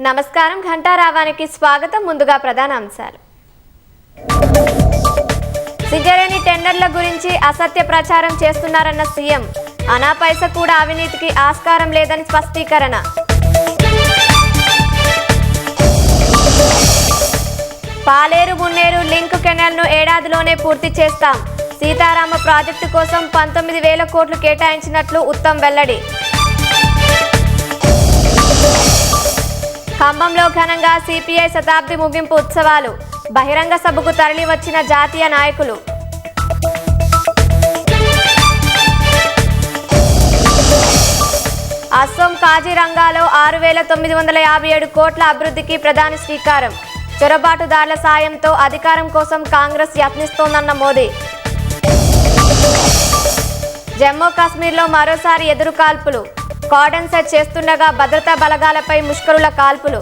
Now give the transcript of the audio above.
నమస్కారం ఘంటారావానికి స్వాగతం. ముందుగా ప్రధాన అంశాలు. సింగరేణి టెండర్ల గురించి అసత్య ప్రచారం చేస్తున్నారన్న సీఎం. అనా పైస కూడా అవినీతికి ఆస్కారం లేదని స్పష్టీకరణ. పాలేరు మున్నేరు లింక్ కెనాల్ను ఏడాదిలోనే పూర్తి చేస్తాం. సీతారామ ప్రాజెక్టు కోసం 19,000 కోట్లు కేటాయించినట్లు ఉత్తమ్ వెల్లడి. ఖమ్మంలో ఘనంగా సిపిఐ శతాబ్ది ముగింపు ఉత్సవాలు. బహిరంగ సభకు తరలి వచ్చిన జాతీయ నాయకులు. అస్సోం కాజీరంగాలో 6,957 కోట్ల అభివృద్ధికి ప్రధాని శ్రీకారం. చొరబాటుదారుల సాయంతో అధికారం కోసం కాంగ్రెస్ యత్నిస్తోందన్న మోదీ. జమ్మూ కాశ్మీర్లో మరోసారి ఎదురు కాల్పులు. కార్డన్ సెట్ చేస్తుండగా భద్రతా బలగాలపై ముష్కరుల కాల్పులు.